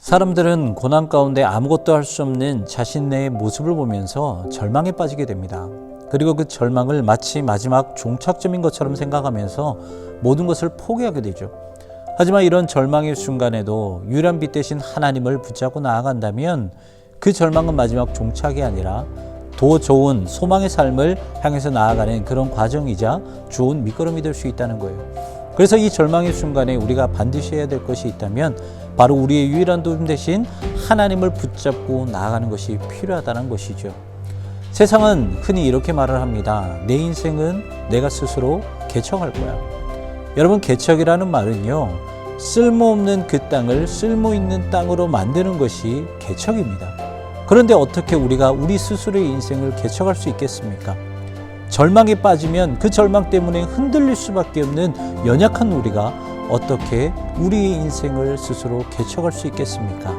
사람들은 고난 가운데 아무것도 할 수 없는 자신의 모습을 보면서 절망에 빠지게 됩니다. 그리고 그 절망을 마치 마지막 종착점인 것처럼 생각하면서 모든 것을 포기하게 되죠. 하지만 이런 절망의 순간에도 유일한 빛 대신 하나님을 붙잡고 나아간다면 그 절망은 마지막 종착이 아니라 더 좋은 소망의 삶을 향해서 나아가는 그런 과정이자 좋은 밑거름이 될 수 있다는 거예요. 그래서 이 절망의 순간에 우리가 반드시 해야 될 것이 있다면 바로 우리의 유일한 도움 대신 하나님을 붙잡고 나아가는 것이 필요하다는 것이죠. 세상은 흔히 이렇게 말을 합니다. 내 인생은 내가 스스로 개척할 거야. 여러분, 개척이라는 말은요, 쓸모없는 그 땅을 쓸모있는 땅으로 만드는 것이 개척입니다. 그런데 어떻게 우리가 우리 스스로의 인생을 개척할 수 있겠습니까? 절망에 빠지면 그 절망 때문에 흔들릴 수밖에 없는 연약한 우리가 어떻게 우리의 인생을 스스로 개척할 수 있겠습니까?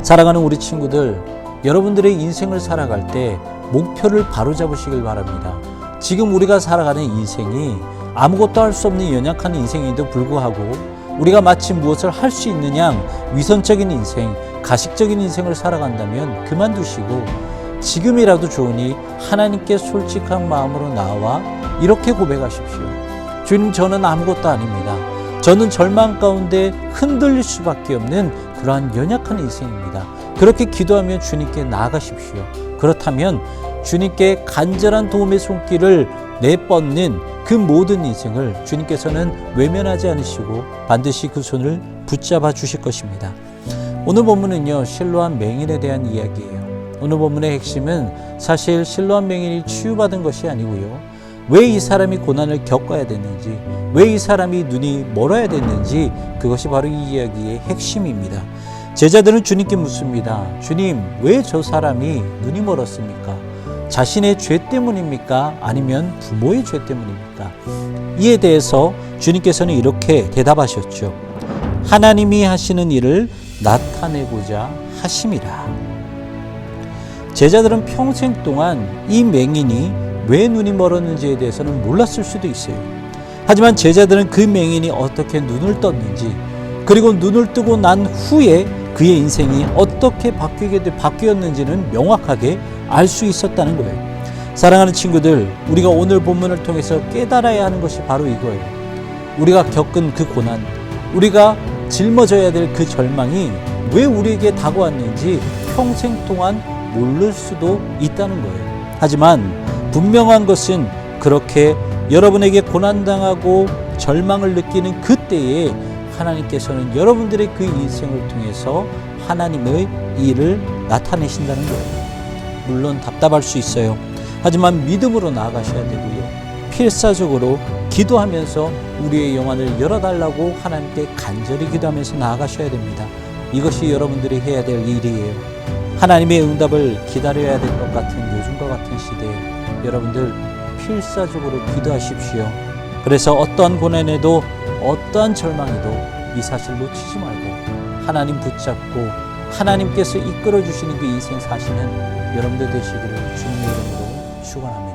사랑하는 우리 친구들, 여러분들의 인생을 살아갈 때 목표를 바로잡으시길 바랍니다. 지금 우리가 살아가는 인생이 아무것도 할 수 없는 연약한 인생에도 불구하고 우리가 마치 무엇을 할 수 있는 양 위선적인 인생, 가식적인 인생을 살아간다면 그만두시고 지금이라도 좋으니 하나님께 솔직한 마음으로 나와 이렇게 고백하십시오. 주님, 저는 아무것도 아닙니다. 저는 절망 가운데 흔들릴 수밖에 없는 그러한 연약한 인생입니다. 그렇게 기도하며 주님께 나아가십시오. 그렇다면 주님께 간절한 도움의 손길을 내뻗는 그 모든 인생을 주님께서는 외면하지 않으시고 반드시 그 손을 붙잡아 주실 것입니다. 오늘 본문은요, 실로암 맹인에 대한 이야기예요. 오늘 본문의 핵심은 사실 실로암 맹인이 치유받은 것이 아니고요, 왜 이 사람이 고난을 겪어야 됐는지, 왜 이 사람이 눈이 멀어야 됐는지, 그것이 바로 이 이야기의 핵심입니다. 제자들은 주님께 묻습니다. 주님, 왜 저 사람이 눈이 멀었습니까? 자신의 죄 때문입니까? 아니면 부모의 죄 때문입니까? 이에 대해서 주님께서는 이렇게 대답하셨죠. 하나님이 하시는 일을 나타내고자 하심이라. 제자들은 평생 동안 이 맹인이 왜 눈이 멀었는지에 대해서는 몰랐을 수도 있어요. 하지만 제자들은 그 맹인이 어떻게 눈을 떴는지, 그리고 눈을 뜨고 난 후에 그의 인생이 어떻게 바뀌었는지는 명확하게 알 수 있었다는 거예요. 사랑하는 친구들, 우리가 오늘 본문을 통해서 깨달아야 하는 것이 바로 이거예요. 우리가 겪은 그 고난, 우리가 짊어져야 될 그 절망이 왜 우리에게 다가왔는지 평생 동안 모를 수도 있다는 거예요. 하지만 분명한 것은 그렇게 여러분에게 고난당하고 절망을 느끼는 그때에 하나님께서는 여러분들의 그 인생을 통해서 하나님의 일을 나타내신다는 거예요. 물론 답답할 수 있어요. 하지만 믿음으로 나아가셔야 되고요, 필사적으로 기도하면서 우리의 영안을 열어달라고 하나님께 간절히 기도하면서 나아가셔야 됩니다. 이것이 여러분들이 해야 될 일이에요. 하나님의 응답을 기다려야 될 것 같은 요즘과 같은 시대에 여러분들 필사적으로 기도하십시오. 그래서 어떠한 고난에도 어떠한 절망에도 이 사실 놓치지 말고 하나님 붙잡고 하나님께서 이끌어 주시는 그 인생 사시는 여러분들 되시기를 주님의 이름으로 축원합니다.